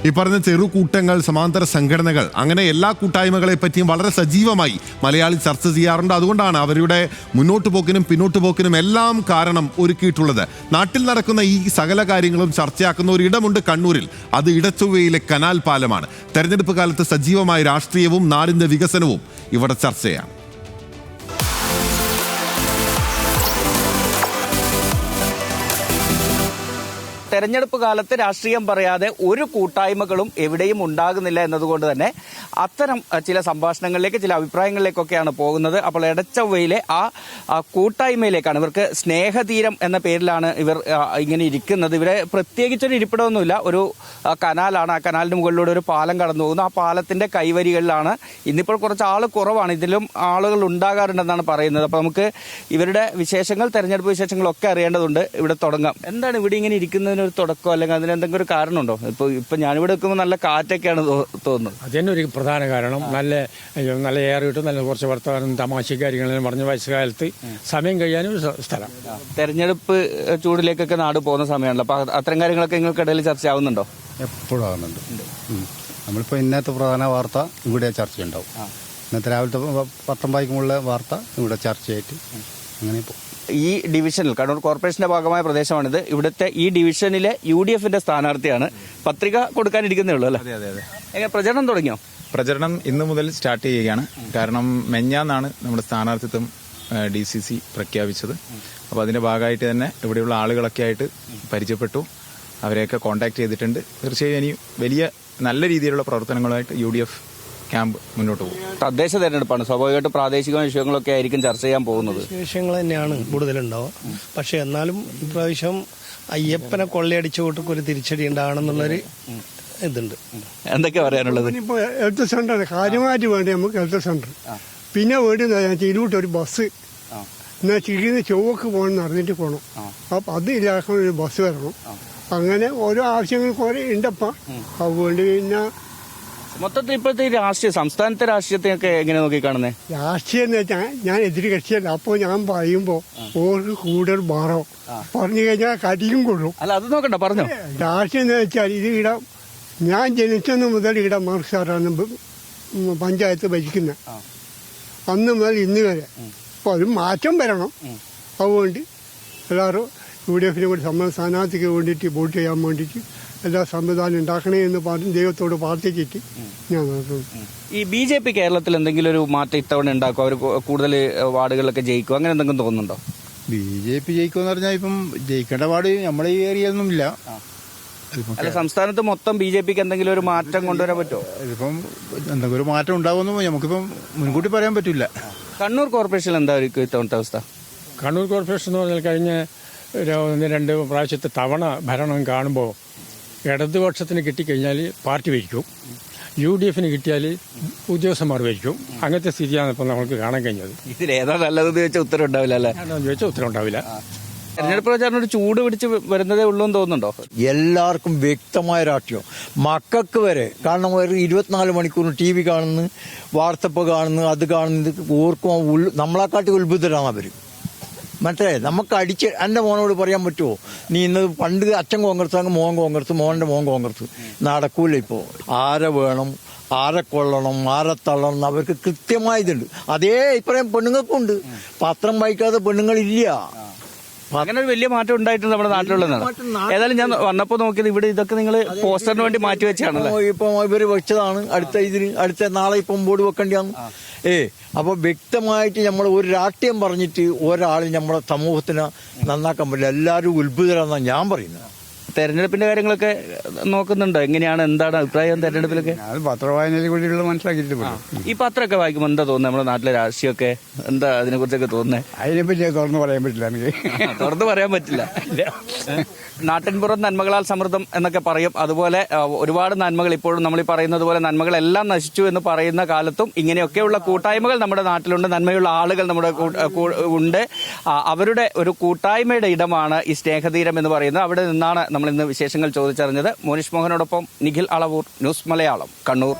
ഈ പറഞ്ഞ ചെറുകൂട്ടങ്ങൾ, സമാന്തര സംഘടനകൾ, അങ്ങനെ എല്ലാ കൂട്ടായ്മകളെ പറ്റിയും വളരെ സജീവമായി മലയാളി ചർച്ച ചെയ്യാറുണ്ട്. അതുകൊണ്ടാണ് അവരുടെ മുന്നോട്ട് പോക്കിനും പിന്നോട്ട് പോക്കിനും എല്ലാം കാരണം ഒരുക്കിയിട്ടുള്ളത്. നാട്ടിൽ നടക്കുന്ന ഈ സകല കാര്യങ്ങളും ചർച്ചയാക്കുന്ന ഒരു ഇടമുണ്ട് കണ്ണൂരിൽ. അത് ഇടച്ചൊവ്വയിലെ കനാൽ പാലമാണ്. തെരഞ്ഞെടുപ്പ് കാലത്ത് സജീവമായ രാഷ്ട്രീയവും നാടിന്റെ വികസനവും ഇവിടെ ചർച്ചയാണ്. തെരഞ്ഞെടുപ്പ് കാലത്ത് രാഷ്ട്രീയം പറയാതെ ഒരു കൂട്ടായ്മകളും എവിടെയും ഉണ്ടാകുന്നില്ല എന്നതുകൊണ്ട് തന്നെ അത്തരം ചില സംഭാഷണങ്ങളിലേക്ക്, ചില അഭിപ്രായങ്ങളിലേക്കൊക്കെയാണ് പോകുന്നത്. അപ്പോൾ എടച്ചവ്വയിലെ ആ കൂട്ടായ്മയിലേക്കാണ്. ഇവർക്ക് സ്നേഹതീരം എന്ന പേരിലാണ് ഇവർ ഇങ്ങനെ ഇരിക്കുന്നത്. ഇവരെ പ്രത്യേകിച്ചൊരു ഇരിപ്പിടമൊന്നുമില്ല. ഒരു കനാലാണ്. ആ കനാലിന് മുകളിലൂടെ ഒരു പാലം കടന്നു പോകുന്നു. ആ പാലത്തിന്റെ കൈവരികളിലാണ്. ഇന്നിപ്പോൾ കുറച്ച് ആൾ കുറവാണ്. ഇതിലും ആളുകൾ ഉണ്ടാകാറുണ്ടെന്നാണ് പറയുന്നത്. അപ്പോൾ നമുക്ക് ഇവരുടെ വിശേഷങ്ങൾ, തെരഞ്ഞെടുപ്പ് വിശേഷങ്ങളൊക്കെ അറിയേണ്ടതുണ്ട്. ഇവിടെ തുടങ്ങാം. എന്താണ് ഇവിടെ ഇങ്ങനെ ഇരിക്കുന്നത് ഒരു തുടക്കം, അല്ലെങ്കിൽ അതിന് എന്തെങ്കിലും ഒരു കാരണമുണ്ടോ? ഇപ്പൊ ഞാനിവിടെ നിൽക്കുമ്പോൾ നല്ല കാറ്റൊക്കെയാണ് തോന്നുന്നത്. അതിന് ഒരു പ്രധാന കാരണം നല്ല എയർ കിട്ടും, നല്ല കുറച്ച് വർത്തമാനം, തമാശ കാര്യങ്ങളും പറഞ്ഞ വയസ്സുകാലത്ത് സമയം കഴിയാനും ഒരു സ്ഥലം. തെരഞ്ഞെടുപ്പ് ചൂടിലേക്കൊക്കെ നാട് പോകുന്ന സമയമാണല്ലോ. അപ്പൊ അത്തരം കാര്യങ്ങളൊക്കെ നിങ്ങൾക്കിടയിൽ ചർച്ചയാവുന്നുണ്ടോ? എപ്പോഴും ആകുന്നുണ്ട്. നമ്മളിപ്പോൾ ഇന്നത്തെ പ്രധാന വാർത്ത ഇവിടെ ചർച്ചയുണ്ടാവും. ഇന്നത്തെ രാവിലത്തെ പത്രം വായിക്കുമ്പോഴുള്ള വാർത്ത ഇവിടെ ചർച്ചയായിട്ട് അങ്ങനെ പോകും. ഈ ഡിവിഷനിൽ, കണ്ണൂർ കോർപ്പറേഷന്റെ ഭാഗമായ പ്രദേശമാണിത്. ഇവിടുത്തെ ഈ ഡിവിഷനിലെ UDFന്റെ സ്ഥാനാർത്ഥിയാണ്. പത്രിക കൊടുക്കാനിരിക്കുന്നേ ഉള്ളൂ അല്ലേ? എങ്ങനെ പ്രചരണം തുടങ്ങിയോ? പ്രചരണം ഇന്നു മുതൽ സ്റ്റാർട്ട് ചെയ്യുകയാണ്. കാരണം മെഞ്ഞാന്നാണ് നമ്മുടെ സ്ഥാനാർത്ഥിത്വം DCC പ്രഖ്യാപിച്ചത്. അപ്പോൾ അതിന്റെ ഭാഗമായിട്ട് തന്നെ ഇവിടെയുള്ള ആളുകളൊക്കെ ആയിട്ട് പരിചയപ്പെട്ടു, അവരെയൊക്കെ കോൺടാക്ട് ചെയ്തിട്ടുണ്ട്. തീർച്ചയായും ഇനി വലിയ നല്ല രീതിയിലുള്ള പ്രവർത്തനങ്ങളുമായിട്ട് UDF ക്യാമ്പ് മുന്നോട്ട് പോകും. തദ്ദേശ തെരഞ്ഞെടുപ്പാണ്, സ്വാഭാവികമായിട്ട് പ്രാദേശിക വിഷയങ്ങളൊക്കെ ആയിരിക്കും ചർച്ച ചെയ്യാൻ പോകുന്നത്. വിഷയങ്ങൾ തന്നെയാണ് കൂടുതലുണ്ടാവുക. പക്ഷെ എന്നാലും ഇപ്രാവശ്യം അയ്യപ്പനെ കൊള്ളയടിച്ച കൂട്ടൊക്കെ ഒരു തിരിച്ചടി ഉണ്ടാകണമെന്നുള്ളൊരു ഇതുണ്ട്. എന്തൊക്കെ പറയാനുള്ളത്? ഇപ്പൊ ഹെൽത്ത് സെന്റർ കാര്യമായിട്ട് വേണ്ടി നമുക്ക് ഹെൽത്ത് സെന്റർ. പിന്നെ വേണ്ടി ഇരുവിട്ടൊരു ബസ്, എന്നാൽ ചിരിന്ന് ചൊവ്വക്ക് പോകണമെന്ന് അറിഞ്ഞിട്ട് പോകണം. അപ്പം അത് ഇല്ലാക്കാൻ ഒരു ബസ് വരണം. അങ്ങനെ ഓരോ ആവശ്യങ്ങൾ കുറെ ഉണ്ടപ്പം. അതുകൊണ്ട് പിന്നെ മൊത്തത്തിൽ ഇപ്പോഴത്തെ രാഷ്ട്രീയ, സംസ്ഥാനത്തെ രാഷ്ട്രീയത്തെയൊക്കെ എങ്ങനെ നോക്കി കാണുന്നത്? രാഷ്ട്രീയം എന്ന് വെച്ചാൽ ഞാൻ എതിര് കക്ഷിയല്ല. അപ്പോൾ ഞാൻ പറയുമ്പോൾ ഓർക്ക് കൂടുതൽ മാറോ പറഞ്ഞു കഴിഞ്ഞാൽ കടിയും കൊള്ളും. അല്ല, അത് നോക്കണ്ട, പറഞ്ഞോ. രാഷ്ട്രീയം എന്ന് വെച്ചാൽ ഇത് ഇവിടെ ഞാൻ ജനിച്ചെന്ന് മുതൽ ഇവിടെ മാർക്സാറാണ് പഞ്ചായത്ത് ഭരിക്കുന്നത്. അന്ന് മുതൽ ഇന്ന് വരെ. അപ്പോൾ അത് മാറ്റം വരണം. അതുകൊണ്ട് എല്ലാവരും UDFിനെ കൂടി സ്ഥാനാർത്ഥിക്ക് വേണ്ടിയിട്ട് വോട്ട് ചെയ്യാൻ വേണ്ടിയിട്ട് എല്ലാ സംവിധാനം ഉണ്ടാക്കണേ എന്ന് പറഞ്ഞ് ദൈവത്തോട് പ്രാർത്ഥിച്ചിട്ട് ഞാൻ നടത്തുന്നു. ഈ BJP കേരളത്തിൽ എന്തെങ്കിലും ഒരു മാറ്റം ഇത്തവണ ഉണ്ടാക്കും? അവർ കൂടുതൽ വാർഡുകളിലൊക്കെ ജയിക്കും, അങ്ങനെ എന്തെങ്കിലും തോന്നുന്നുണ്ടോ? BJP ജയിക്കുമെന്ന് പറഞ്ഞാൽ ഇപ്പം ജയിക്കേണ്ട വാർഡ് നമ്മുടെ ഈ ഏരിയയിലൊന്നും ഇല്ല. അല്ല, സംസ്ഥാനത്ത് മൊത്തം BJPക്ക് എന്തെങ്കിലും ഒരു മാറ്റം കൊണ്ടുവരാൻ പറ്റുമോ? ഇതിപ്പം എന്തെങ്കിലും ഒരു മാറ്റം ഉണ്ടാകുമെന്ന് നമുക്കിപ്പം മുൻകൂട്ടി പറയാൻ പറ്റില്ല. കണ്ണൂർ കോർപ്പറേഷനിൽ എന്തായിരിക്കും ഇത്തവണത്തെ അവസ്ഥ? കണ്ണൂർ കോർപ്പറേഷൻ എന്ന് പറഞ്ഞാൽ കഴിഞ്ഞ 1-2 പ്രാവശ്യത്തെ തവണ ഭരണം കാണുമ്പോൾ ഇടതുപക്ഷത്തിന് കിട്ടിക്കഴിഞ്ഞാൽ പാർട്ടി ഭരിക്കും, UDFന് കിട്ടിയാൽ ഉദ്യോഗസ്ഥന്മാർ ഭരിക്കും. അങ്ങനത്തെ സ്ഥിതിയാണ് ഇപ്പോൾ നമുക്ക് കാണാൻ കഴിഞ്ഞത്. ഇതിലേതാ നല്ലതെന്ന് ചോദിച്ചാൽ ഉത്തരം ഉണ്ടാവില്ല അല്ലേ? ചോദിച്ചാൽ ഉത്തരം ഉണ്ടാവില്ല. തെരഞ്ഞെടുപ്പ് പ്രചാരണം ഒരു ചൂട് പിടിച്ച് വരുന്നതേ ഉള്ളൂ എന്ന് തോന്നുന്നുണ്ടോ? എല്ലാവർക്കും വ്യക്തമായ രാഷ്ട്രീയം, മക്കൾക്ക് വരെ. കാരണം ഒരു 24 മണിക്കൂർ TV കാണുന്നു, വാർത്തപ്പ് കാണുന്നു, അത് കാണുന്നത് ഓർക്കും. നമ്മളെക്കാട്ടി ഉത്ബുദ്ധരാണ് അവർ. മറ്റേ നമുക്ക് അടിച്ച് എൻ്റെ മോനോട് പറയാൻ പറ്റുമോ, നീ ഇന്ന് പണ്ട് അച്ഛൻ കോൺഗ്രസ് ആകും, മോൻ കോൺഗ്രസ്, മോൻ്റെ മോൻ കോൺഗ്രസ്. നടക്കൂല. ഇപ്പോൾ ആരെ വേണം, ആരെ കൊള്ളണം, ആരെ തള്ളണം അവർക്ക് കൃത്യമായ ഇതുണ്ട്. അതേ അഭിപ്രായം പെണ്ണുങ്ങൾക്കുണ്ട്. പത്രം വായിക്കാതെ പെണ്ണുങ്ങളില്ല. അങ്ങനെ ഒരു വലിയ മാറ്റം ഉണ്ടായിട്ടുണ്ട് നമ്മുടെ നാട്ടിലുള്ളതാണ്. ഏതായാലും ഞാൻ വന്നപ്പോ നോക്കിയത് ഇവിടെ ഇതൊക്കെ നിങ്ങൾ പോസ്റ്ററിന് വേണ്ടി മാറ്റി വെച്ചാണല്ലോ. ഇപ്പം ഇവര് വെച്ചതാണ്. അടുത്ത നാളെ ഇപ്പം ബോർഡ് വെക്കേണ്ടിയാണ്. അപ്പൊ വ്യക്തമായിട്ട് നമ്മൾ ഒരു രാഷ്ട്രീയം പറഞ്ഞിട്ട് ഒരാൾ നമ്മുടെ സമൂഹത്തിനെ നന്നാക്കാൻ പറ്റില്ല. എല്ലാവരും ഉത്ഭുതരാണെന്നാണ് ഞാൻ പറയുന്നത്. തെരഞ്ഞെടുപ്പിന്റെ കാര്യങ്ങളൊക്കെ നോക്കുന്നുണ്ടോ? എങ്ങനെയാണ്, എന്താണ് അഭിപ്രായം തെരഞ്ഞെടുപ്പിലൊക്കെ? പത്രവായനയിൽ കൂടിയുള്ള മനസ്സിലാക്കിയിട്ട് ഈ പത്രമൊക്കെ വായിക്കുമ്പോൾ എന്താ തോന്നുന്നത്? നമ്മുടെ നാട്ടിലെ രാഷ്ട്രീയമൊക്കെ എന്താ അതിനെ കുറിച്ചൊക്കെ തോന്നുന്നത്? അതിനെപ്പറ്റി തുറന്നു പറയാൻ പറ്റില്ല. എനിക്ക് തുറന്നു പറയാൻ പറ്റില്ല. നാട്ടിൻപുറം നന്മകളാൽ സമൃദ്ധം എന്നൊക്കെ പറയും. അതുപോലെ ഒരുപാട് നന്മകൾ ഇപ്പോഴും നമ്മൾ ഈ പറയുന്നത് പോലെ നന്മകളെല്ലാം നശിച്ചു എന്ന് പറയുന്ന കാലത്തും ഇങ്ങനെയൊക്കെയുള്ള കൂട്ടായ്മകൾ നമ്മുടെ നാട്ടിലുണ്ട്. നന്മയുള്ള ആളുകൾ നമ്മുടെ ഉണ്ട്. അവരുടെ ഒരു കൂട്ടായ്മയുടെ ഇടമാണ് ഈ സ്നേഹതീരം എന്ന് പറയുന്നത്. അവിടെ നിന്നാണ് നമ്മൾ ഇന്ന് വിശേഷങ്ങൾ ചോദിച്ചറിഞ്ഞത്. മോനിഷ് മോഹനോടൊപ്പം നിഖിൽ അളവൂർ, ന്യൂസ് മലയാളം, കണ്ണൂർ.